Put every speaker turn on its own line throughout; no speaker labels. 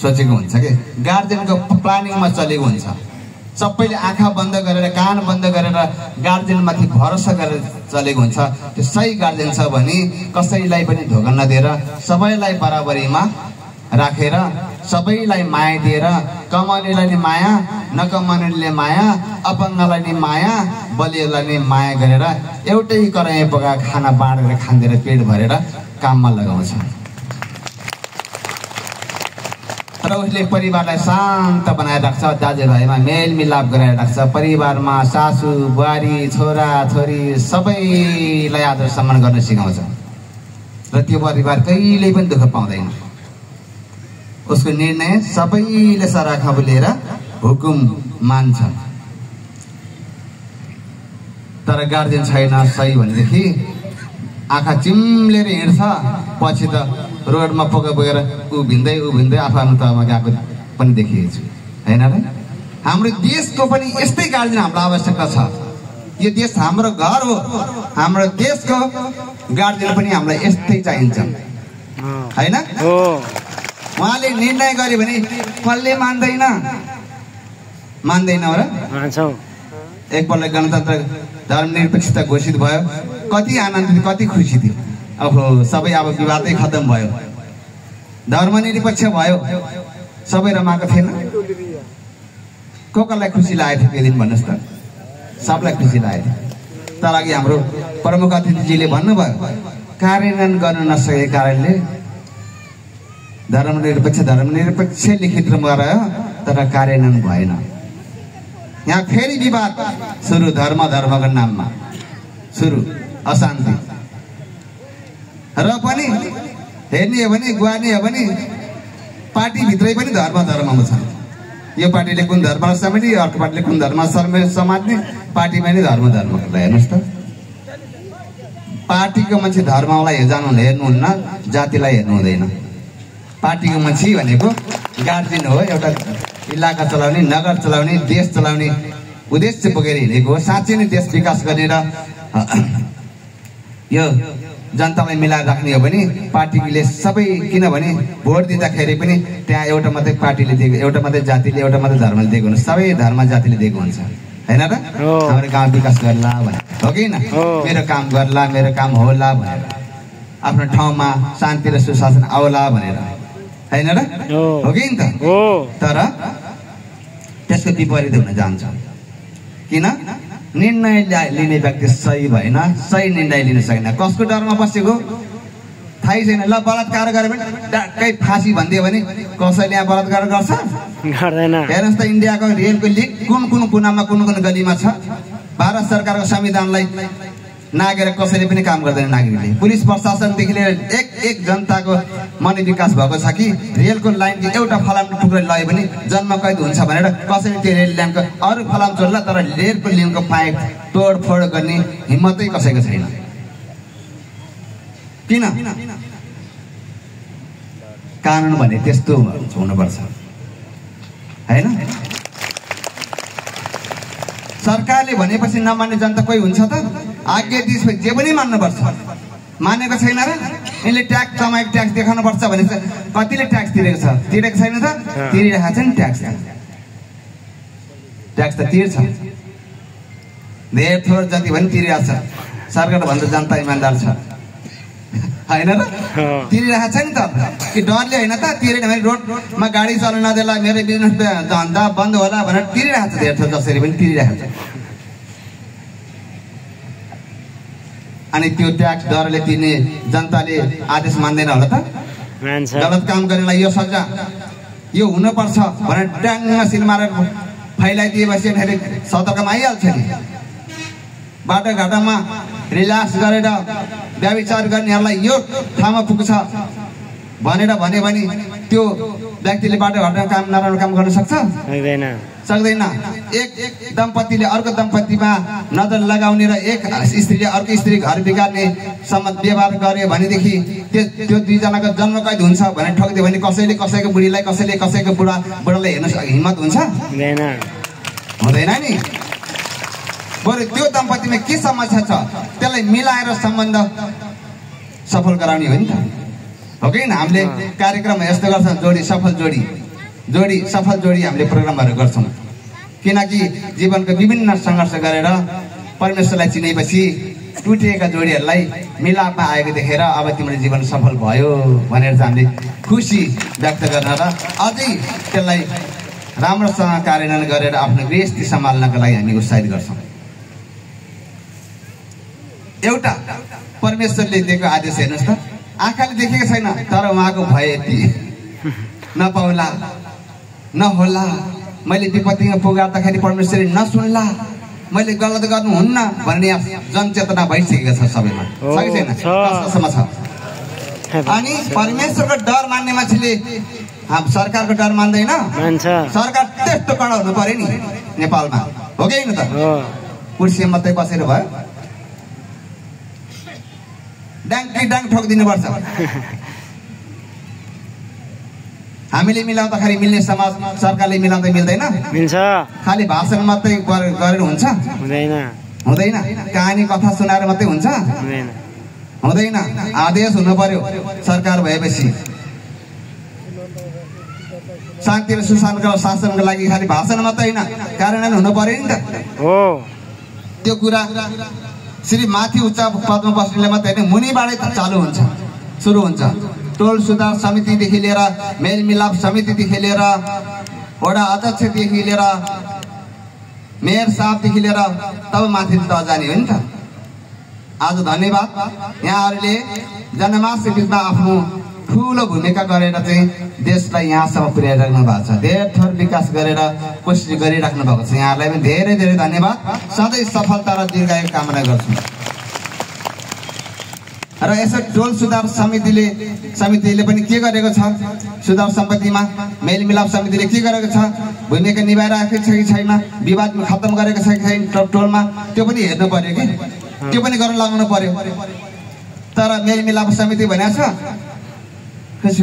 सोचेको हुन्छ कि गार्जेनको प्लानिङमा चलेको हुन्छ। सबैले आँखा बन्द गरेर कान बन्द गरेर गार्जेनमाथि भरोसा गरेर चलेको हुन्छ। त्यो सही गार्जेन छ भने कसैलाई पनि धोका नदिएर सबैलाई बराबरीमा राखेर सबैलाई माया दिएर कमाउनेलाई नि माया नकमाउनेले माया अपाङ्गलाई नि माया बलियोलाई नि माया गरेर एउटै कराई पकाएको खाना बाँडेर खाँदेर पेट भरेर काममा लगाउँछ र उसले परिवारलाई शान्त बनाएर राख्छ। दाजुभाइमा मेलमिलाप गराएर राख्छ। परिवारमा सासू बुहारी छोरा छोरी सबैलाई आदर सम्मान गर्न सिकाउँछ र त्यो परिवार कहिल्यै पनि दुःख पाउँदैन। उसको निर्णय सबैले सराखा बोलेर हुकुम मान्छ। तर गार्जेन छैन सही भनेदेखि आँखा चिम्लेर हिँड्छ, पछि त रोडमा पोका बोकेर उभिँदै आफ्नो तहमा गएको पनि देखिएको छु होइन र। हाम्रो देशको पनि यस्तै गार्जेन हाम्रो आवश्यकता छ। यो देश हाम्रो घर हो, हाम्रो देशको गार्जेन पनि हामीलाई यस्तै चाहिन्छ होइन। उहाँले निर्णय गर्यो भने कसले मान्दैन हो र। एकपल्ट गणतन्त्र धर्मनिरपेक्षता घोषित भयो, कति आनन्दित कति खुसी थियो। अब सबै अब विवादै खत्म भयो, धर्मनिरपेक्ष भयो, सबै रमाएको थिएन। कसलाई खुसी लागेको थियो त्यो दिन भन्नुहोस् त? सबलाई खुसी लागेको थियो। तर अघि हाम्रो प्रमुख अतिथिजीले भन्नुभयो कार्यान्वयन गर्न नसकेको कारणले धर्मनिरपेक्ष लिखित रह्यो तर कार्यान्वयन भएन। यहाँ फेरि विवाद सुरु, धर्मको नाममा सुरु अशान्ति। र पनि हेर्ने हो भने गुहार्ने हो भने पार्टीभित्रै पनि धर्ममा छ। यो पार्टीले कुन धर्मलाई समात्ने, अर्को पार्टीले कुन धर्मलाई समात्ने, पार्टीमा नै धर्म हेर्नुहोस् त। पार्टीको मान्छे धर्मलाई हेर्नुहुन्न, जातिलाई हेर्नु हुँदैन। पार्टीको मान्छे भनेको गार्जियन हो, एउटा इलाका चलाउने, नगर चलाउने, देश चलाउने उद्देश्य बोकेर हिँडेको हो। साँच्चै नै देश विकास गरेर यो जनतालाई मिलाएर राख्ने हो भने पार्टीले सबै, किनभने भोट दिँदाखेरि पनि त्यहाँ एउटा मात्रै पार्टीले दिएको, एउटा मात्रै जातिले, एउटा मात्रै धर्मले दिएको हुन्छ। सबै धर्म जातिले दिएको हुन्छ होइन र। हाम्रो गाउँ विकास गर्ला भने हो कि न, मेरो काम गर्ला, मेरो काम होला भनेर, आफ्नो ठाउँमा शान्ति र सुशासन आउला भनेर होइन र, हो कि नि त। तर त्यसको विपरीत हुन जान्छ। किन? निर्णय लिने व्यक्ति सही भएन, सही निर्णय लिन सकेन। कसको डरमा बसेको थाहै छैन। ल बलात्कार गरे भने डाक्कै फाँसी भनिदियो भने कसैले यहाँ बलात्कार गर्छ? गर्दैन। हेर्नुहोस् त इन्डियाको रेलको लिक कुन कुनामा कुन गलीमा छ। भारत सरकारको संविधानलाई नागेर कसैले पनि काम गर्दैन नागरिकले। पुलिस प्रशासनदेखि लिएर एक जनताको मन विकास भएको छ कि रेलको लाइनको एउटा फलामको टुक्रा लयो भने जन्म कैद हुन्छ भनेर कसैले त्यो रेल लाइनको अरू फलाम चोर्ला, तर रेलको लिङ्कको पाइप तोडफोड गर्ने हिम्मतै कसैको छैन। किन? कानुन भने त्यस्तो हुनुपर्छ होइन। सरकारले भनेपछि नमान्ने जनता कोही हुन्छ त? आज्ञा दिएपछि जे पनि मान्नुपर्छ। मानेको छैन र? यसले ट्याक्स कमाएको ट्याक्स देखाउनुपर्छ भने कतिले ट्याक्स तिरेको छ? तिरेको छैन त? तिरिरहेको छ नि ट्याक्स। ट्याक्स त तिर्छ, धेर थोर जति पनि तिरिरहेको छ। सरकार भन्दा जनता इमान्दार छ होइन र? तिरिरहेको छ नि त। कि डरले होइन त? तिरेन भने रोडमा गाडी चल्न नदेला, मेरो बिजनेस धन्दा बन्द होला भनेर तिरिरहेको छ। धेर थोर जसरी पनि तिरिरहेको छ। अनि त्यो ट्याक्स डरले तिर्ने जनताले आदेश मान्दैन होला त? गलत काम गर्नेलाई यो सजा, यो हुनुपर्छ भनेर डाङमा सिल मारेर फैलाइदिएपछि सतर्कमा आइहाल्छ नि। बाटोघाटोमा रिल्याक्स गरेर व्यभिचार गर्नेहरूलाई यो ठाउँमा पुग्छ भनेर भन्यो भने त्यो व्यक्तिले बाटोघाटोमा काम नराम्रो काम गर्न सक्छ? सक्दैन। एक दम्पतिले अर्को दम्पतिमा नजर लगाउने र एक स्त्रीले अर्को स्त्री घर बिगार्ने सम्म व्यवहार गर्यो भनेदेखि त्यो दुईजनाको जन्म कैद हुन्छ भनेर ठगिदियो भने कसैले कसैको बुढीलाई, कसैले कसैको बुढालाई हेर्न हिम्मत हुन्छ? हुँदैन नि। बरु त्यो दम्पतिमा के समस्या छ त्यसलाई मिलाएर सम्बन्ध सफल गराउने हो नि त, हो कि? हामीले कार्यक्रम यस्तो गर्छ, जोडी सफल जोडी जोडी सफल जोडी हामीले प्रोग्रामहरू गर्छौँ। किनकि जीवनको विभिन्न सङ्घर्ष गरेर परमेश्वरलाई चिनेपछि टुटेका जोडीहरूलाई मिलापमा आएको देखेर अब तिम्रो जीवन सफल भयो भनेर चाहिँ हामीले खुसी व्यक्त गर्न र अझै त्यसलाई राम्रोसँग कार्यान्वयन गरेर आफ्नो गृहस्थी सम्हाल्नको लागि हामी उत्साहित गर्छौँ। एउटा परमेश्वरले दिएको आदेश हेर्नुहोस् त, आँखाले देखेको छैन तर उहाँको भय यति नपाउला नहोला, मैले विपत्तिमा पुगार्दाखेरि परमेश्वरले नसुन्ला, मैले गलत गर्नुहुन्न भन्ने जनचेतना भइसकेको छ सबैमा, छैन कस्तोसम्म छ। अनि परमेश्वरको डर मान्ने मान्छेले सरकारको डर मान्दैन। सरकार त्यस्तो कडा हुनु पर्यो नि नेपालमा, हो कि होइन त? कुर्सीमा मात्रै बसेर भयो, डाङ ठोकिदिनु पर्छ। हामीले मिलाउँदाखेरि मिल्ने समाज सरकारले मिलाउँदै मिल्दैन,
मिल्छ।
खालि भाषण मात्रै गरेर हुन्छ? हुँदैन। कहानी कथा सुनाएर मात्रै हुन्छ? हुँदैन। आदेश हुनु पर्यो सरकार भएपछि। शान्ति र सुशान्तको शासनको लागि खालि भाषण मात्रै होइन, कार्यान्वयन हुनु पर्यो नि त। त्यो कुरा श्री माथि उच्च पदमा बस्नेले मात्रै होइन, मुनिबाटै चालु हुन्छ, सुरु हुन्छ। टोल सुधार समितिदेखि लिएर मेलमिलाप समितिदेखि लिएर वडा अध्यक्षदेखि लिएर मेयर साहबदेखि लिएर तब माथि त जाने हो नि त। आज धन्यवाद, यहाँहरूले जनमानसको बिचमा आफ्नो ठुलो भूमिका गरेर चाहिँ देशलाई यहाँसम्म पुर्याइराख्नु भएको छ। धेरै थर विकास गरेर कोसिस गरिराख्नु भएको छ। यहाँहरूलाई पनि धेरै धेरै धन्यवाद। सधैँ सफलता र दीर्घायु कामना गर्छु। र यसो टोल सुधार समितिले पनि के गरेको छ, सुधार सम्पत्तिमा मेलमिलाप समितिले के गरेको छ, भूमिका निभाइरहेको छ कि छैन, विवाद खत्तम गरेको छ कि छैन टोलमा, त्यो पनि हेर्नु पर्यो कि, त्यो पनि गर्न लगाउनु पर्यो। तर मेलमिलाप समिति भनेको छ खुसी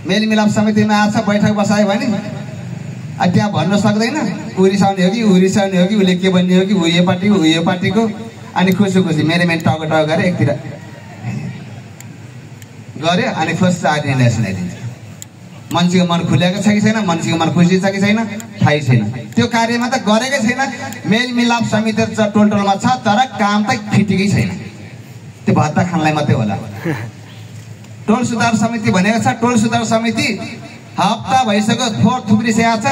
मेलमिलाप समितिमा आछ, बैठक बसायो भने त्यहाँ भन्न सक्दैन ऊ रिसाउने हो कि ऊ रिसाउने हो कि उसले के भन्ने हो कि ऊ यो पार्टीको ऊ यो पार्टीको। अनि खुसी मेरो टाउको गरेर एकतिर गऱ्यो अनि फर्स्ट निर्णय सुनाइदिन्छ। मान्छेको मन खुलेको छ कि छैन, मान्छेको मन खुसी छ कि छैन थाहै छैन। त्यो कार्यमा त गरेकै छैन। मेलमिलाप समिति टोलमा छ तर काम त फिटेकै छैन, त्यो भत्ता खानलाई मात्रै होला। टोल सुधार समिति भनेको छ, टोल सुधार समिति हप्ता भइसक्यो थोर थुप्रिसकेको छ।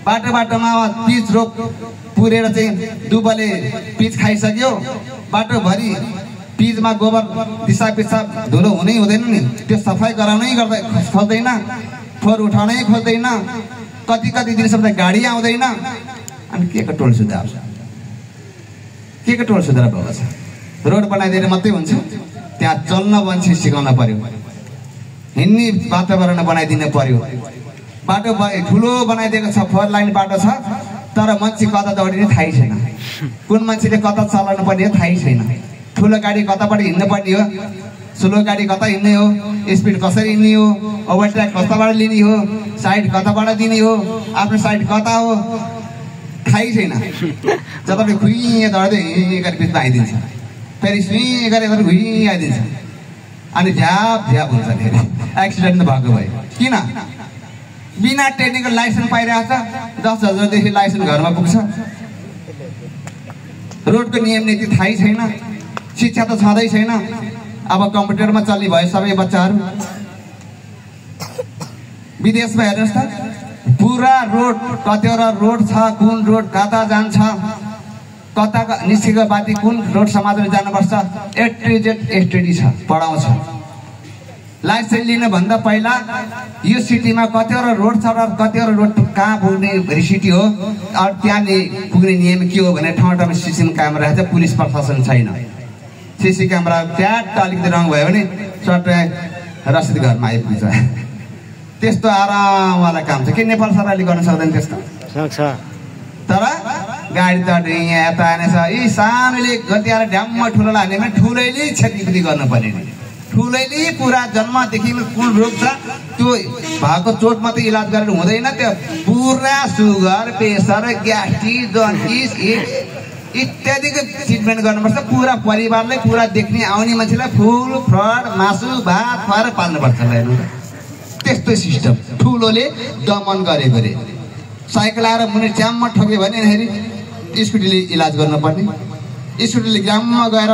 बाटोमा पिच रोक पुरेर चाहिँ दुबले पिच खाइसक्यो, बाटोभरि पिचमा गोबर पिसाब धुलो हुनै हुँदैन नि, त्यो सफाइ गराउनै खोज्दैन, फोहोर उठाउनै खोज्दैन, कति दिनसम्म गाडी आउँदैन। अनि के को टोल सुधार, के को टोल सुधार भएको छ? रोड बनाइदिएर मात्रै हुन्छ? त्यहाँ चल्न मान्छे सिकाउन पर्यो, हिँड्ने वातावरण बनाइदिनु पर्यो। बाटो ठुलो बनाइदिएको छ, 4 लाइन बाटो छ तर मान्छे कता दौडिने थाहै छैन, कुन मान्छेले कता चलाउनु पर्ने हो थाहै छैन। ठुलो गाडी कताबाट हिँड्नु पर्ने हो, स्लो गाडी कता हिँड्ने हो, स्पिड कसरी हिँड्ने हो, ओभरटेक कताबाट लिने हो, साइड कताबाट दिने हो, आफ्नो साइड कता हो थाहै छैन। जताबाट खुइँ दौड्दै गरेर बिचमा आइदिन्छ, फेरि सुई गरेर खुइँ आइदिन्छ, अनि झ्याप हुन्छ, धेरै एक्सिडेन्ट भएको भयो। किन? बिना ट्रेनिङको लाइसेन्स पाइरहेको छ, 10,000देखि लाइसेन्स घरमा पुग्छ। रोडको नियम नीति थाहै छैन, शिक्षा त छँदै छैन। अब कम्प्युटरमा चल्ने भयो सबै बच्चाहरू। विदेशमा हेर्नुहोस् त, पुरा रोड कतिवटा रोड छ, कुन रोड कता जान्छ, कता निस्केको बाटी कुन रोड समाजले जानुपर्छ, A to Z स्टडी छ, पढाउँछ। लाइसेन्स लिनुभन्दा पहिला यो सिटीमा कतिवटा रोड छ र कतिवटा रोड कहाँ पुग्ने सिटी हो, अरू त्यहाँ पुग्ने नियम के हो भनेर ठाउँ ठाउँमा सिसी क्यामेरा छ, पुलिस प्रशासन छैन। सिसी क्यामेरा ट्याट अलिकति रङ भयो भने सट्टै रसिद घरमा आइपुग्छ। त्यस्तो आरामवाला काम छ कि नेपाल सरकारले गर्न सक्दैन त्यस्तो? सक्छ। तर गाडी त यहाँ यता हानेछ, यी सानोले गतिएर ढ्याम्म ठुलो हाल्ने भने ठुलैले क्षतिपूर्ति गर्नुपर्ने नि। ठुलैले पुरा जन्मदेखि कुन रोग छ त्यो भएको चोट मात्रै इलाज गरेर हुँदैन, त्यो पुरा सुगर प्रेसर ग्यास्ट्रिक जन्डिस इत्यादिको ट्रिटमेन्ट गर्नुपर्छ। पुरा परिवारलाई, पुरा देख्ने आउने मान्छेलाई फुल फ्रड मासु भात खुवाएर पाल्नुपर्छ। हेर्नु त्यस्तै सिस्टम ठुलोले दमन गरेको रे। साइकल आएर मुनि च्याममा ठोक्यो भने स्कुटीले इलाज गर्नुपर्ने, स्कुटीले ग्राममा गएर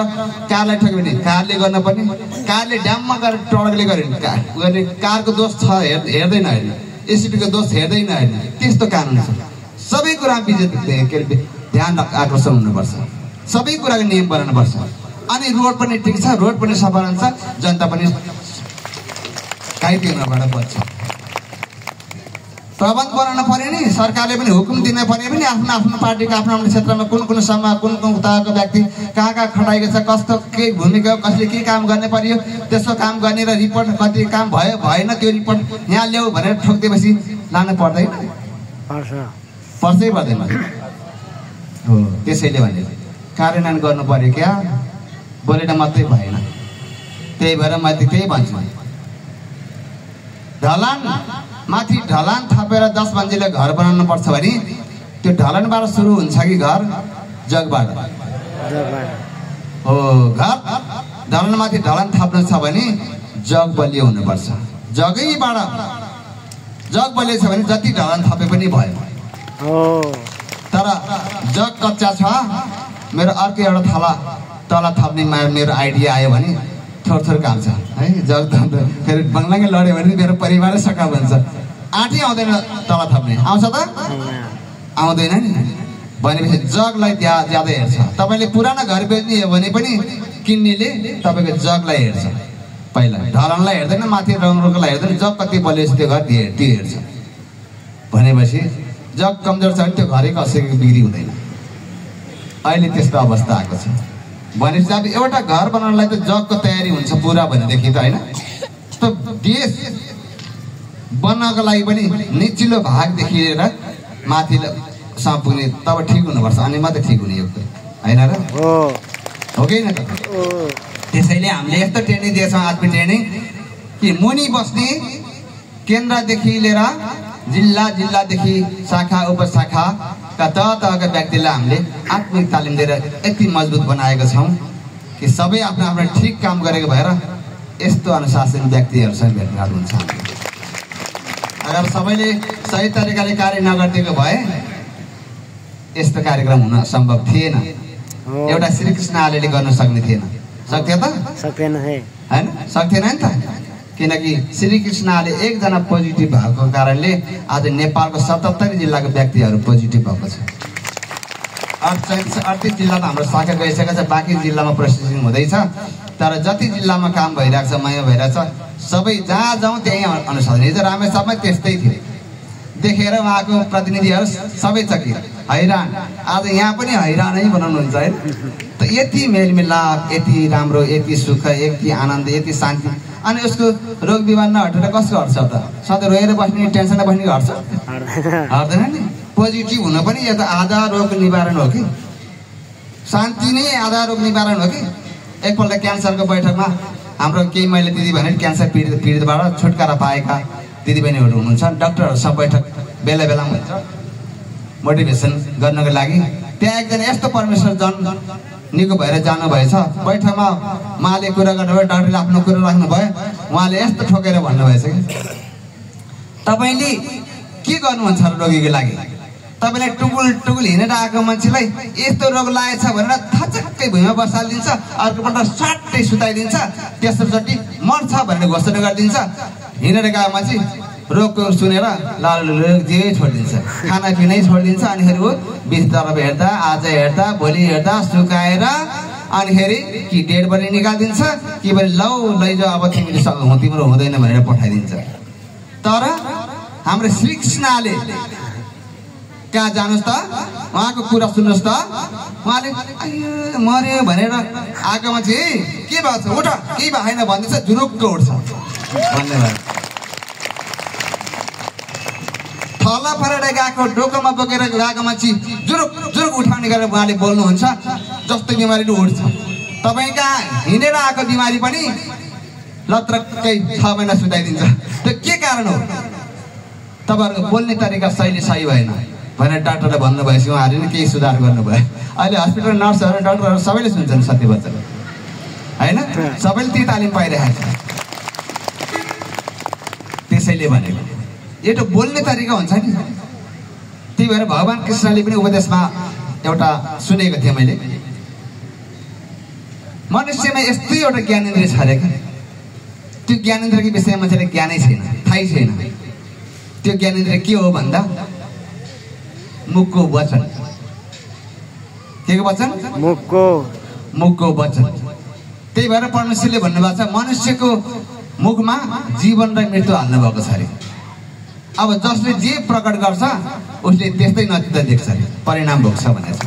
कारलाई ठोक्यो भने कारले गर्नुपर्ने, कारले ड्याममा गएर ट्रकले गऱ्यो भने कारको दोष छ हेर्दैन हेर्ने, स्कुटीको दोष हेर्दैन हेर्ने, त्यस्तो कानुन छ। सबै कुरा ध्यान आकर्षण हुनुपर्छ, सबै कुराको नियम बनाउनुपर्छ। अनि रोड पनि ठिक छ, रोड पनि सफा रहन्छ, जनता पनि काहीँ बच्छ। प्रबन्ध बनाउन पर्यो नि, सरकारले पनि हुकुम दिन पर्यो पनि आफ्नो आफ्नो पार्टीको आफ्नो आफ्नो क्षेत्रमा कुन कुन समूह कुन कुन तहको व्यक्ति कहाँ कहाँ खटाएको छ, कस्तो के भूमिका, कसले के काम गर्ने पर्यो, त्यसो काम गर्ने र रिपोर्ट कति काम भयो भएन त्यो रिपोर्ट यहाँ ल्याऊ भनेर ठोकिदिएपछि लानु पर्दैन, पर्छै पर्दैन हो। त्यसैले भने कार्यान्वयन गर्नु पर्यो क्या, बोलेर मात्रै भएन। त्यही भएर म त्यही भन्छु, ढलान माथि ढलान थपेर 10 मन्जिले घर बनाउनु पर्छ भने त्यो ढलानबाट सुरु हुन्छ कि घर जगबाट हो। घर ढलानमाथि ढलान थप्नु छ भने जग बलियो हुनुपर्छ। जगैबाट जग बलियो छ भने जति ढलान थपे पनि भयो। तर जग कच्चा छ, मेरो अर्को एउटा थला तल थप्ने मेरो आइडिया आयो भने थोर थोर काम छ है। जग फेरि बङ्गलाकै लड्यो भने मेरो परिवारै सका भन्छ, आँटी आउँदैन तल थप्ने, आउँछ त आउँदैन नि। भनेपछि जगलाई ज्यादा हेर्छ। तपाईँले पुरानो घर बेच्ने हो भने पनि किन्नेले तपाईँको जगलाई हेर्छ, पहिला ढलानलाई हेर्दैन, माथि रङरुखलाई हेर्दैन, जग कति बलियो छ त्यो घर त्यो हेर्छ। भनेपछि जग कमजोर छ भने त्यो घरै कसैको बिक्री हुँदैन। अहिले त्यस्तो अवस्था आएको छ। भनेपछि अब एउटा घर बनाउनलाई त जगको तयारी हुन्छ पुरा भनेदेखि त होइन। त देश बनाउनको लागि पनि निचिलो भागदेखि लिएर माथिसम्म पुग्ने तब ठिक हुनुपर्छ, अनि मात्रै ठिक हुने यो होइन र हो कि न त। त्यसैले हामीले यस्तो ट्रेनिङ दिएछौँ, आत्मीय ट्रेनिङ कि मुनि बस्ने केन्द्रदेखि लिएर जिल्लादेखि शाखा उपशाखाका तहका व्यक्तिलाई हामीले आत्मिक तालिम दिएर यति मजबुत बनाएका छौँ कि सबै आफ्नो आफ्नो ठिक काम गरेको भएर यस्तो अनुशासन व्यक्तिहरूसँग भेटघाट हुन्छ। अगर सबैले सही तरिकाले कार्य नगरिदिएको भए यस्तो कार्यक्रम हुन सम्भव थिएन। एउटा श्रीकृष्ण आलेले गर्न सक्ने थिएन, सक्थ्यो त? सक्थेन होइन, सक्थेन नि त। किनकि श्रीकृष्णले एकजना पोजिटिभ भएको कारणले आज नेपालको 77 जिल्लाको व्यक्तिहरू पोजिटिभ भएको छ। 38 जिल्लामा हाम्रो शाखा गइसकेको छ, बाँकी जिल्लामा प्रोसेसिङ हुँदैछ। तर जति जिल्लामा काम भइरहेको छ, मया भइरहेको छ, सबै जहाँ जाउँ त्यही अनुसार। हिजो रामेछापमा त्यस्तै थियो, देखेर उहाँको प्रतिनिधिहरू सबै चकित हैरान। आज यहाँ पनि हैरानै बनाउनुहुन्छ है। त यति मेलमिलाप, यति राम्रो, यति सुख, यति आनन्द, यति शान्ति, अनि उसको रोग बिमार नहटेर कसको हट्छ त? सधैँ रोएर बस्ने, टेन्सनमा बस्ने हट्छ? हट्दैन नि। पोजिटिभ हुन पनि यो त आधा रोग निवारण हो कि, शान्ति नै आधा रोग निवारण हो कि। एकपल्ट क्यान्सरको बैठकमा हाम्रो केही मैले दिदी भने क्यान्सर पीडितबाट छुटकारा पाएका दिदीबहिनीहरू हुनुहुन्छ, डाक्टरहरूसँग बैठक बेला बेलामा हुन्छ मोटिभेसन गर्नको लागि। त्यहाँ एकजना यस्तो परमेश्वर जन निको भएर जानुभएछ। बैठकमा उहाँले कुरा गर्नुभयो, डाक्टरले आफ्नो कुरा राख्नुभयो, उहाँले यस्तो ठोकेर भन्नुभएछ कि तपाईँले के गर्नुहुन्छ र रोगीको लागि? तपाईँले टुकुल हिँडेर आएको मान्छेलाई यस्तो रोग लागेछ भनेर थचक्कै भुइँमा बसालिदिन्छ, अर्कोपल्ट स्वाटै सुताइदिन्छ, तेस्रोचोटि मर्छ भनेर घोषणा गरिदिन्छ। हिँडेर गएको मान्छे रोगको सुनेर लालुलो जे छोडिदिन्छ, खानापिनै छोडिदिन्छ। अनिखेरि ऊ बिस्तारो हेर्दा, आज हेर्दा, भोलि हेर्दा सुकाएर अनिखेरि कि डेड पनि निकालिदिन्छ कि पनि लैजाऊ अब तिम्रो हुँदैन भनेर पठाइदिन्छ। तर हाम्रो श्रीकृष्णले कहाँ जानुहोस् त, उहाँको कुरा सुन्नुहोस् त। उहाँले मर्यो भनेर आएको मान्छे के भएको छ, उठ केही भएन भन्दैछ, जुरुक्क उठ्छ भन्ने। थला परेर गएको, डोकोमा बोकेर गएको मान्छे जुरुक उठाउने गरेर उहाँले बोल्नुहुन्छ, जस्तो बिमारीले उठ्छ। तपाईँ कहाँ हिँडेर आएको बिमारी पनि लत्रक्कै 6 महिना सुताइदिन्छ। त्यो के कारण हो? तपाईँहरूको बोल्ने तरिका शैली सही भएन भनेर डाक्टरले भन्नुभएपछि उहाँहरूले नि केही सुधार गर्नुभयो। अहिले हस्पिटल नर्सहरू, डाक्टरहरू सबैले सुन्छन् सत्य वचन होइन, सबैले ती तालिम पाइरहेको छ। यसैले भनेको एउटा बोल्ने तरिका हुन्छ नि। त्यही भएर भगवान कृष्णले पनि उपदेशमा एउटा सुनेको थिएँ मैले, मनुष्यमा यस्तै एउटा ज्ञानेन्द्रिय छ अरे क्या, त्यो ज्ञानेन्द्रको विषयमा मान्छेले ज्ञानै छैन, थाहै छैन। त्यो ज्ञानेन्द्रिय के हो भन्दा मुखको वचन। के को वचन? मुखको वचन। त्यही भएर परमेश्वरले भन्नुभएको छ मनुष्यको मुखमा जीवन र मृत्यु हाल्नु भएको छ अरे। अब जसले जे प्रकट गर्छ उसले त्यस्तै नतिजा देख्छ अरे, परिणाम भोग्छ भनेर छ।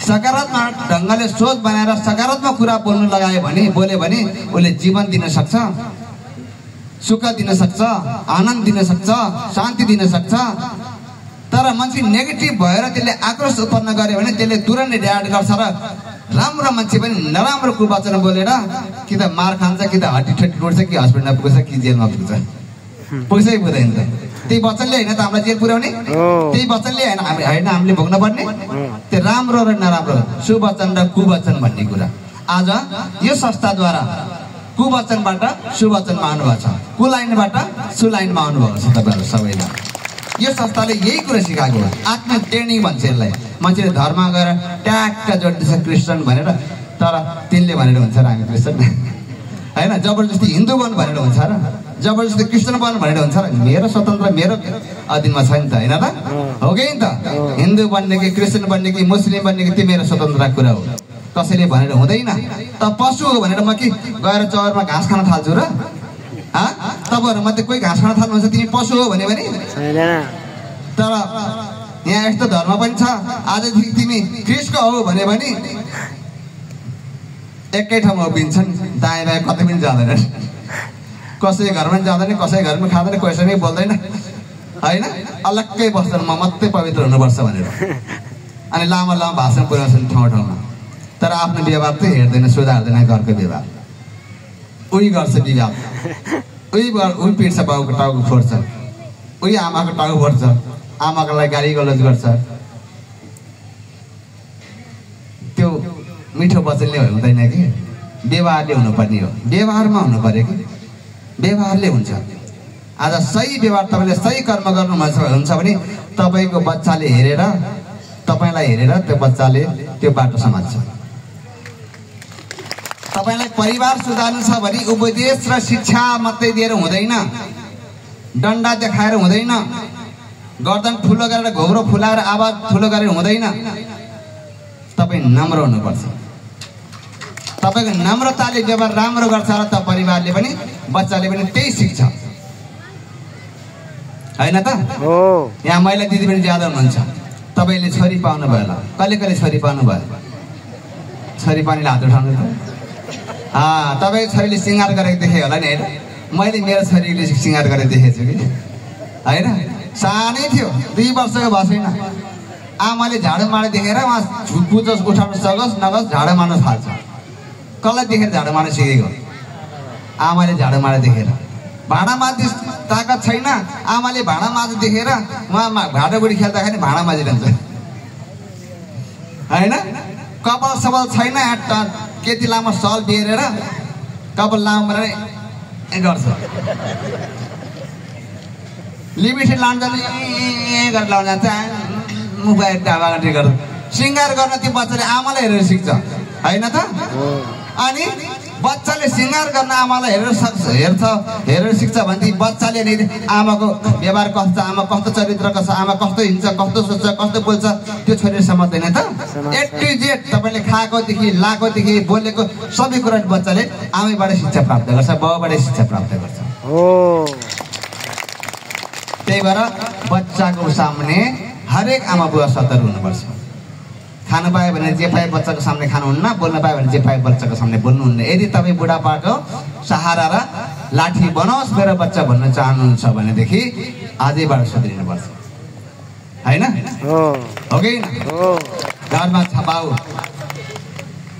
सकारात्मक ढङ्गले सोच बनाएर सकारात्मक कुरा बोल्नु लगायो भने, बोल्यो भने उसले जीवन दिन सक्छ, सुख दिन सक्छ, आनन्द दिन सक्छ, शान्ति दिन सक्छ। तर मान्छे नेगेटिभ भएर त्यसले आक्रोश उत्पन्न गर्यो भने त्यसले तुरन्त रियाक्ट गर्छ र राम्रो मान्छे पनि नराम्रो कुवचन बोलेर कि त मार खान्छ, कि त हड्डी टुट्छ, कि हस्पिटलमा पुग्छ, कि जेलमा पुग्छ। पुग्छै पुग्दैन त। त्यही वचनले होइन त हामीलाई जेल पुर्याउने, त्यही वचनले होइन हामीले भोग्न पर्ने। त्यो राम्रो र नराम्रो, सुवचन र कुवचन भन्ने कुरा आज यो संस्थाद्वारा कुवचनबाट सुवचनमा आउनुभएको छ, कुलाइनबाट सुलाइनमा आउनुभएको छ तपाईँहरू सबैलाई। यो संस्थाले यही कुरा सिकाएको हो, आत्मिक ट्रेनिङ भन्छ यसलाई। मान्छेले धर्म गएर ट्याक्क जोड्दैछ क्रिस्चियन भनेर, तर तिनले भनेर हुन्छ र हामी क्रिस्चियन होइन, जबरजस्ती हिन्दू बन भनेर हुन्छ र, जबरजस्ती क्रिस्चियन बन भनेर हुन्छ र। मेरो स्वतन्त्र मेरो अधीनमा छ नि त, होइन त? हो कि त? हिन्दू बन्ने कि क्रिस्चियन बन्ने कि मुस्लिम बन्ने कि त्यो मेरो स्वतन्त्र कुरा हो, कसैले भनेर हुँदैन। त पशु हो भनेर म कि गएर चौरमा घाँस खान थाल्छु र? तपाईँहरू मात्रै कोही घाँस खान थाल्नुहुन्छ, तिमी पशु हो भने तर यहाँ यस्तो धर्म पनि छ, आजदेखि तिमी ख्रिस्टको हो भने पनि एकै ठाउँमा उभिन्छन्, दायाँ बायाँ कतै पनि जाँदैन, कसै घरमा पनि जाँदैन, कसै घरमा खाँदैन, कसैले बोल्दैन, होइन? अलग्गै बस्दैन, म मात्रै पवित्र हुनुपर्छ भनेर। अनि लामो लामो भाषण पुर्याउँछन् ठाउँ ठाउँमा, तर आफ्नो व्यवहार चाहिँ हेर्दैन, सुधार्दैन घरको व्यवहार। उही गर्छ विवाद, उही पिट्छ, बाउको टाउको फोड्छ, उही आमाको टाउको फोड्छ, आमाको लागि गाली गलौज गर्छ। त्यो मिठो वचनले हुँदैन कि व्यवहारले हुनुपर्ने हो, व्यवहारमा हुनु पर्यो कि व्यवहारले हुन्छ। आज सही व्यवहार तपाईँले सही कर्म गर्नुहुन्छ भने तपाईँको बच्चाले हेरेर, तपाईँलाई हेरेर त्यो बच्चाले त्यो बाटो समात्छ। तपाईँलाई परिवार सुधार्नु छ भने उपदेश र शिक्षा मात्रै दिएर हुँदैन, डन्डा देखाएर हुँदैन, गर्दन ठुलो गरेर घोरो फुलाएर आवाज ठुलो गरेर हुँदैन। तपाईँ नम्र हुनुपर्छ। तपाईँको नम्रताले व्यवहार राम्रो गर्छ र त परिवारले पनि बच्चाले पनि त्यही सिक्छ, होइन त? यहाँ महिला दिदी पनि ज्यादा हुनुहुन्छ। तपाईँले छोरी पाउनु भयो होला, कहिले कहिले छोरी पाउनु भयो? छोरी पानीले हात उठाउनु त। तपाईँको छोरीले सिँगार गरेको देखेँ होला नि, होइन? मैले मेरो छोरीले सिँगार गरेको देखेको छु कि, होइन? सानै थियो, 2 वर्षको भएको छैन, आमाले झाडु मार्ने देखेर उहाँ पुजोस् उठाउनु सकोस् नगोस् झाडु मार्न थाल्छ। कसलाई देखेर झाडु मार्न सिकेको? आमाले झाडु मार्ने देखेर। भाँडा माझ्ने ताकत छैन, आमाले भाँडा माझ्ने देखेर उहाँ भाँडाबुडी खेल्दाखेरि भाँडा माझिरहन्छ, होइन? कपाल सबल छैन, केटी लामो सल बेरेर कपाल लामो बनाएर गर्छ, लिमिटेड लाउनु जान्छ, गरेर लाउनु जान्छ, मोबाइल डाबागाटी गर्छ। सिँगार गर्न त्यो बच्चाले आमालाई हेरेर सिक्छ, होइन त? अनि बच्चाले सिँगार गर्न आमालाई हेरेर सिक्छ भनेदेखि बच्चाले नि आमाको व्यवहार कस्तो, आमा कस्तो चरित्रको छ, आमा कस्तो हिँड्छ, कस्तो सोच्छ, कस्तो बोल्छ, त्यो छोरीले समझ्दैन त? A to Z तपाईँले खाएकोदेखि लाएकोदेखि बोलेको सबै कुरा बच्चाले आमैबाट शिक्षा प्राप्त गर्छ, बाउबाट शिक्षा प्राप्त गर्छ। त्यही भएर बच्चाको सामने हरेक आमा बुवा सतर्क हुनुपर्छ। खानु पायो भने जे पाए बच्चाको सामने खानुहुन्न, बोल्न पायो भने जे पाए बच्चाको सामने बोल्नुहुन्न। यदि तपाईँ बुढापाको सहारा र लाठी बनाओस् मेरो बच्चा भन्न चाहनुहुन्छ भनेदेखि आजैबाट सुध्रिनुपर्छ, होइन? हो कि घरमा छपाउ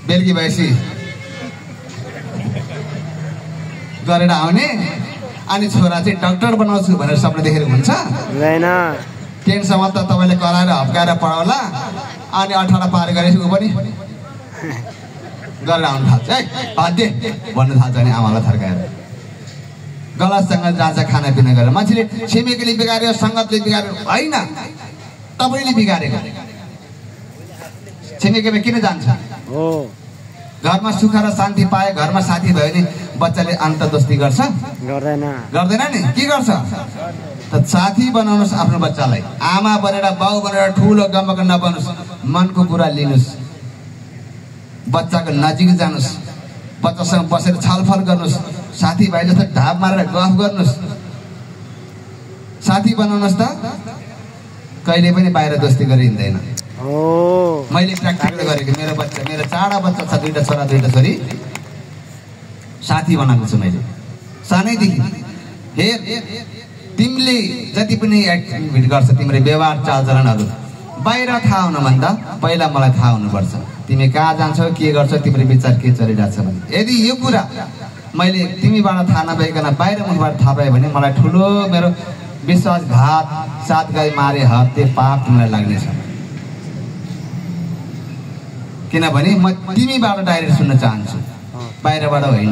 बेलुकी भएपछि गरेर आउने, अनि छोरा चाहिँ डाक्टर बनाउँछु भनेर सपना देखेर हुन्छ?
होइन।
10सम्म त तपाईँले कराएर हप्काएर पढाउला, अनि 18 पार गरेपछि ऊ पनि गरेर आउनु थाल्छ, है हद्दे भन्नु थाल्छ नि आमालाई थर्काएर। गलतसँग जान्छ खानापिना गरेर। मान्छेले छिमेकीले बिगार्यो, सङ्गतले बिगार्यो होइन, तपाईँले बिगारेको। छिमेकीमा किन जान्छ? घरमा सुख र शान्ति पाए, घरमा साथी भयो भने बच्चाले अन्तर्दोस्ती गर्छ? गर्दैन नि। के गर्छ त? साथी बनाउनुहोस् आफ्नो बच्चालाई। आमा बनेर, बाउ बनेर ठुलो गम्बक नबन्नुहोस्। मनको कुरा लिनुहोस्, बच्चाको नजिक जानुहोस्, बच्चासँग बसेर छलफल गर्नुहोस्, साथीभाइ जस्तो ढाप मारेर गफ गर्नुहोस्, साथी बनाउनुहोस् त। कहिले पनि बाहिर दोस्ती गरेर हिँड्दैन। मैले प्र्याक्टिकल गरेको, मेरो बच्चा, मेरो 4 बच्चा छ, 2टा छोरा 2टा छोरी, साथी बनाएको छु मैले सानैदेखि। हेर, तिमीले जति पनि एक्टिभिटी गर्छ, तिम्रो व्यवहार चालचलनहरू बाहिर थाहा हुनुभन्दा पहिला मलाई थाहा हुनुपर्छ। तिमी कहाँ जान्छौ, के गर्छौ, तिम्रो विचार के चलिरहेको छ भने। यदि यो कुरा मैले तिमीबाट थाहा नभइकन बाहिर मुखबाट थाहा पाएँ भने मलाई ठुलो मेरो विश्वासघात, सात गाई मारे हत्या पाप तिमीलाई लाग्नेछ। किनभने म तिमीबाट डाइरेक्ट सुन्न चाहन्छु, बाहिरबाट होइन।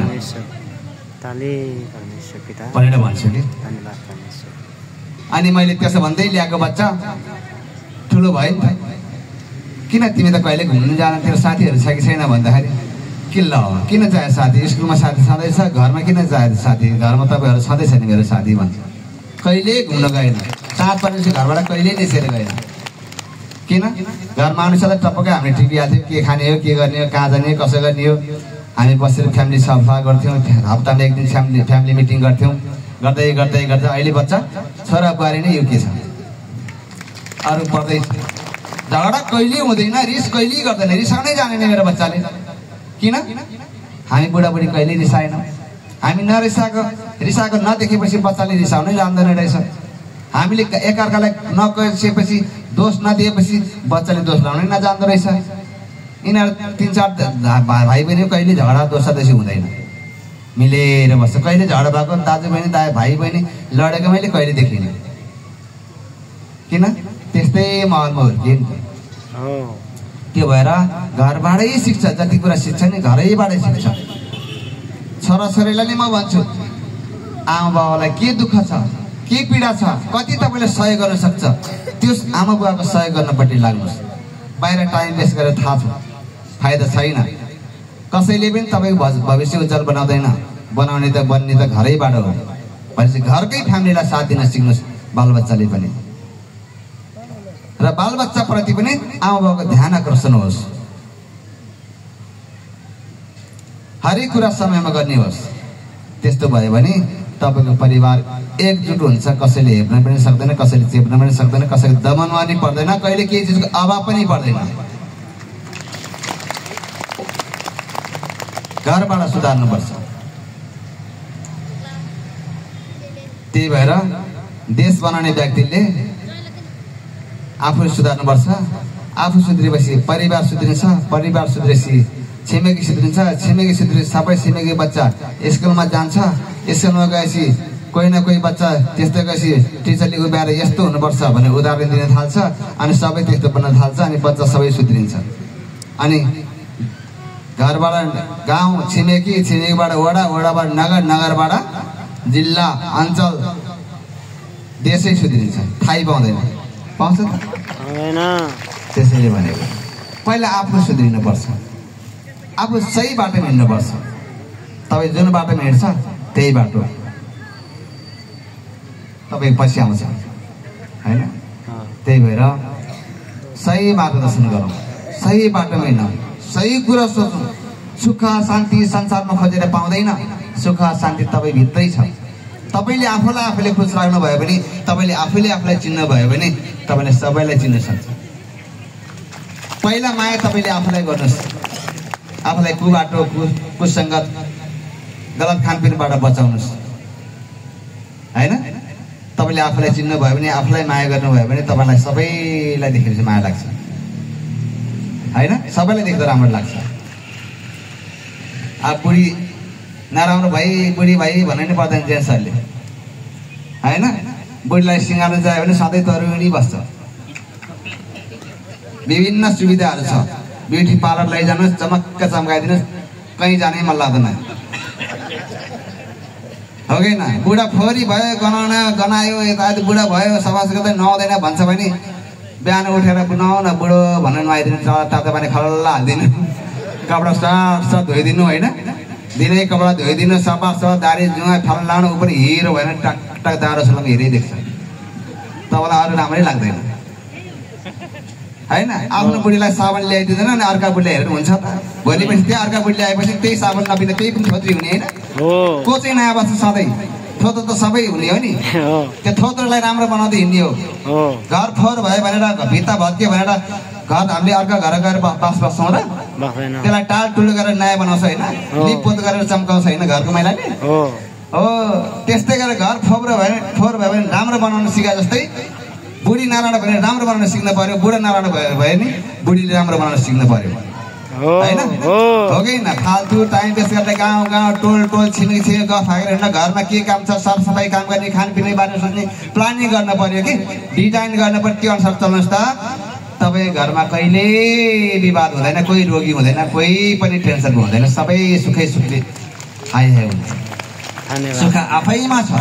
भनेर भन्छु कि। अनि मैले त्यसो भन्दै ल्याएको बच्चा ठुलो भयो नि त। किन तिमी त कहिले घुम्नु जान, तेरो साथीहरू छ कि छैन भन्दाखेरि के ल किन चाहियो साथी? स्कुलमा साथी छँदैछ, घरमा किन चाहियो साथी? घरमा तपाईँहरू छँदैछ नि मेरो साथी भन्छ। कहिले घुम्न गएन, चाँड परेपछि घरबाट कहिले निस्केर गएन। किन? घरमा आउनु सधैँ टपक्कै हामीले टिपिहाल्थ्यौँ, के खाने हो, के गर्ने हो, कहाँ जाने हो, कसो गर्ने हो। हामी बसेर फ्यामिली सफा गर्थ्यौँ, हप्तामा एक दिन फ्यामिली मिटिङ गर्थ्यौँ। गर्दै गर्दै गर्दै अहिले बच्चा छोरा बुहारी नै यो के छ, अरू पढ्दै। झगडा कहिले हुँदैन, रिस कहिले गर्दैन, रिसाउनै जानेन मेरो बच्चाले। किन? हामी बुढाबुढी कहिले रिसाएनौँ। हामी रिसाएको नदेखेपछि बच्चाले रिसाउनै जान्दैन रहेछ। हामीले एकअर्कालाई नकसेपछि, दोष नदिएपछि बच्चाले दोष लाउनै नजान्दो रहेछ। यिनीहरू 3-4 भाइ बहिनी कहिले झगडा दोषादोषी हुँदैन, मिलेर बस्छ। कहिले झगडा भएको दाजुबहिनी, भाइ बहिनी लडेको मैले कहिले देखिनँ। किन? त्यस्तै माहौलमा हुर्किए नि त। त्यो भएर घरबाटै सिक्छ, जति कुरा सिक्छ नि घरैबाटै सिक्छ। छोराछोरीलाई नै म भन्छु, आमा बाबालाई के दुःख छ, के पीडा छ, कति तपाईँले सहयोग गर्न सक्छ, त्यो आमा बुवाको सहयोग गर्नपट्टि लाग्नुहोस्। बाहिर टाइम वेस्ट गरेर थाहा छ फाइदा छैन। कसैले पनि तपाईँको भविष्य उज्जवल बनाउँदैन। बनाउने त बन्ने त घरैबाट हो। भनेपछि घरकै फ्यामिलीलाई साथ दिन सिक्नुहोस्, बालबच्चाले पनि। र बालबच्चाप्रति पनि आमा बाबाको ध्यान आकर्षण होस्। हरेक कुरा समयमा गर्ने होस्। त्यस्तो भयो भने तपाईँको परिवार एकजुट हुन्छ। कसैले हेर्न पनि सक्दैन, कसैले चेप्न पनि सक्दैन, कसैले दमनमा पनि पर्दैन, कहिले केही चिजको अभाव पनि पर्दैन। घरबाट सुधार्नुपर्छ। त्यही भएर देश बनाउने व्यक्तिले आफू सुधार्नुपर्छ। आफू सुध्रेपछि परिवार सुध्रिन्छ, परिवार सुध्रेपछि छिमेकी सुध्रिन्छ, छिमेकी सुध्रेपछि सबै छिमेकी बच्चा स्कुलमा जान्छ। स्कुलमा गएपछि कोही न कोही बच्चा त्यस्तै गएपछि टिचरले उभ्याएर यस्तो हुनुपर्छ भने उदाहरण दिन थाल्छ, अनि सबै त्यस्तो बन्न थाल्छ, अनि बच्चा सबै सुध्रिन्छ। अनि घरबाट गाउँ, छिमेकी, छिमेकीबाट वडा, वडाबाट नगर, नगरबाट जिल्ला, अञ्चल, देशै सुध्रिन्छ। थाहै पाउँदैन, पाउँछ त? त्यसैले भनेको पहिला आफू सुध्रिनुपर्छ, आफू सही बाटोमा हिँड्नुपर्छ। तपाईँ जुन बाटोमा हिँड्छ त्यही बाटो तपाईँ पछि आउँछ, होइन? त्यही भएर सही मार्गदर्शन गरौँ, सही बाटोमा हिँडौँ, सही कुरा सोचौँ। सुख शान्ति संसारमा खोजेर पाउँदैन, सुख शान्ति तपाईँ भित्रै छ। तपाईँले आफूलाई आफूले खुस राख्नुभयो भने, तपाईँले आफूले आफूलाई चिन्नु भयो भने तपाईँले सबैलाई चिन्न सक्छ। पहिला माया तपाईँले आफूलाई गर्नुहोस्। आफूलाई कुबाटो, कुसङ्गत, गलत खानपिनबाट बचाउनुहोस्, होइन? तपाईँले आफूलाई चिन्नु भयो भने, आफूलाई माया गर्नुभयो भने तपाईँलाई सबैलाई देखेपछि माया लाग्छ, होइन? सबैलाई देख्दा राम्रो लाग्छ। अब बुढी नराम्रो भाइ, बुढी भाइ भन्नु नि पर्दैन जेन्ट्सहरूले, होइन? बुढीलाई सिँगार्नु जायो भने सधैँ तरुणी बस्छ। विभिन्न सुविधाहरू छ। ब्युटी पार्लर लैजानुहोस्, चमक्क चम्काइदिनुहोस्, कहीँ जानै मन लाग्दैन, हो कि न? बुढा फोरी भयो, गनायो यता बुढा भयो, सफास गर्दै नुहाउँदैन भन्छ भने बिहान उठेर नुहाउ न बुढो भनेर नुहाइदिनु, तातो पानी खल्ला हालिदिनु, कपडा सट धोइदिनु होइन, दिनै कपडा धोइदिनु, सफा दारी जुवा फल लाउनु, उप हिरो भएन टक टक दारो सलाम हेरै देख्छ, तपाईँलाई अरू राम्रै लाग्दैन होइन? आफ्नो बुढीलाई साबुन ल्याइदिँदैन अनि अर्का बुढीले हेर्नु हुन्छ त? भोलिपछि त्यो अर्का बुढी ल्याएपछि त्यही साबुन नपिँदा त्यही पनि थोत्री हुने होइन? को चाहिँ नयाँ बस्छ सधैँ? थोत्रो त सबै हुने हो नि, त्यो थोत्रोलाई राम्रो बनाउँदै हिँड्ने हो। घर फोहोर भयो भनेर, भित्ता भत्कियो भनेर घर हामीले अर्का घर गएर बस्छौँ र? त्यसलाई टालटुल गरेर नयाँ बनाउँछ होइन, लिपपोत गरेर चम्काउँछ होइन घरको महिलाले? हो त्यस्तै गरेर घर फोहोर भयो भने राम्रो बनाउन सिकाए जस्तै बुढी नराम्रो भने राम्रो बनाउन सिक्नु पर्यो, बुढा नराम्रो भयो नि बुढीले राम्रो बनाउन सिक्नु पर्यो होइन? हो कि न? फाल्तु टाइम वेस्ट गर्दै गाउँ टोल छिमेकी गफ हाकेर हिँड्न, घरमा के काम छ सरसफाइ काम गर्ने, खानपिने बारे सोच्ने, प्लानिङ गर्न पर्यो कि डिजाइन गर्न पर्यो, त्यो अनुसार चल्नुहोस् त। तपाईँ घरमा कहिले विवाद हुँदैन, कोही रोगी हुँदैन, कोही पनि टेन्सन हुँदैन, सबै सुखै सुखले हाई हुन्छ। सुख आफैमा छ।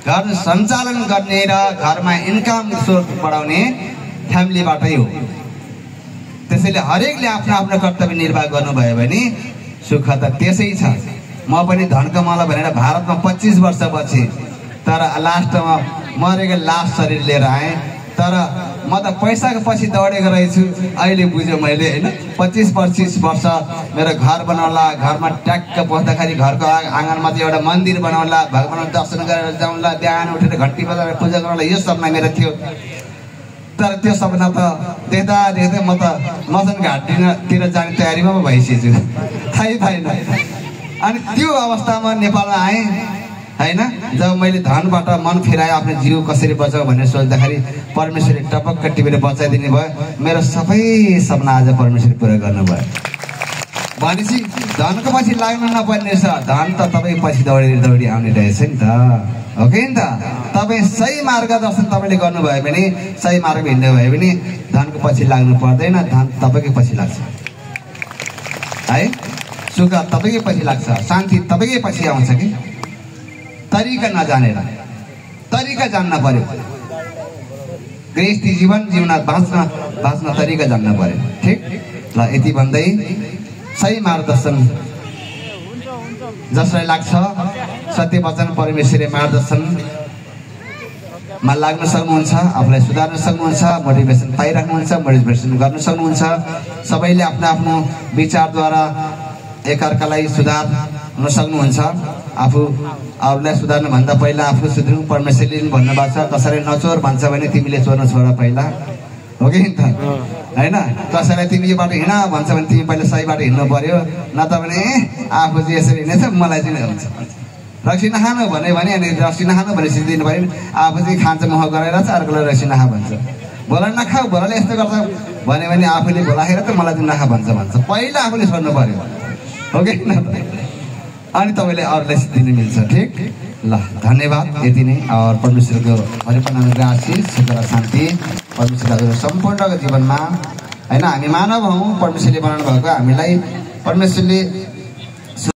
घर सञ्चालन गर्ने र घरमा इन्कम सोर्स बढाउने फ्यामिलीबाटै हो। त्यसैले हरेकले आफ्नो आफ्नो कर्तव्य निर्वाह गर्नुभयो भने सुख त त्यसै छ। म पनि धनकमाला भनेर भारतमा 25 वर्ष बसेँ, तर लास्टमा मरेको लास्ट शरीर लिएर आएँ। तर म त पैसाको पछि दौडेको रहेछु, अहिले बुझ्यो मैले होइन? 25-25 वर्ष मेरो घर बनाउला, घरमा ट्याक्क बस्दाखेरि घरको आँगनमा चाहिँ एउटा मन्दिर बनाउला, भगवान् दर्शन गरेर जाउँला, बिहान उठेर घन्टी बजाएर पूजा गर्नुलाई, यो सपना मेरो थियो। तर त्यो सपना त देख्दा देख्दै म त मदन घाटतिर जाने तयारीमा पो भइसकेछु, थाहै थिएन। अनि त्यो अवस्थामा नेपालमा आएँ होइन? जब मैले धनबाट मन फिराएँ, आफ्नो जीव कसरी बचाऊ भनेर सोच्दाखेरि परमेश्वरले टपक्क टिपेर बचाइदिने भयो। मेरो सबै सपना आज परमेश्वरले पुरा गर्नुभयो। भनेपछि धनको पछि लाग्नु नपर्ने रहेछ, धन त तपाईँ पछि दौडी आउने रहेछ नि त, हो कि नि त? तपाईँ सही मार्गदर्शन तपाईँले गर्नुभयो भने, सही मार्गमा हिँड्नुभयो भने धनको पछि लाग्नु पर्दैन, धन तपाईँकै पछि लाग्छ है। सुख तपाईँकै पछि लाग्छ, शान्ति तपाईँकै पछि आउँछ कि? तरिका नजानेर तरिका जान्न पर्यो। गृहस्थी जीवन जिउन बाँच्न तरिका जान्न पर्यो। ठिक ल, यति भन्दै सही मार्गदर्शन जसलाई लाग्छ, सत्य वचन परमेश्वरीय मार्गदर्शनमा लाग्न सक्नुहुन्छ, आफूलाई सुधार्न सक्नुहुन्छ, मोटिभेसन पाइराख्नुहुन्छ, मोटिभेसन गर्न सक्नुहुन्छ। सबैले आफ्नो आफ्नो विचारद्वारा एकअर्कालाई सुधार्न सक्नुहुन्छ। आफू अरूलाई सुधार्नुभन्दा पहिला आफू सुध्रिनु। परमेश्वरले भन्नुभएको छ, कसैले नचोर भन्छ भने तिमीले चोर्न छोड पहिला, हो कि नि त? होइन? कसैलाई तिमी यो बाटो हिँड भन्छ भने तिमी पहिला सही बाटो हिँड्नु पर्यो, नत्र भने आफू चाहिँ यसरी हिँडेछ मलाई चाहिँ हुन्छ। रक्सी नखानु भन्यो भने अनि रक्सी नखानु भने सिद्धिनु पऱ्यो। आफू चाहिँ खान्छ मुख गरेर चाहिँ अर्कोलाई रक्सी नखा भन्छ। भोला नखाऊ, भोलाले यस्तो गर्छ भन्यो भने आफूले भोलाखेर त मलाई चाहिँ नखा भन्छ। पहिला आफूले छोड्नु पर्यो, हो कि न? अनि तपाईँले अरूलाई सिद्धिनु मिल्छ। ठिक ल, धन्यवाद। यति नै। और परमेश्वरको परिपूर्ण अनुग्रह, आशीष, सुख र शान्ति परमेश्वरको सम्पूर्णको जीवनमा होइन? हामी मानव हौँ, परमेश्वरले बनाउनु भएको हामीलाई परमेश्वरले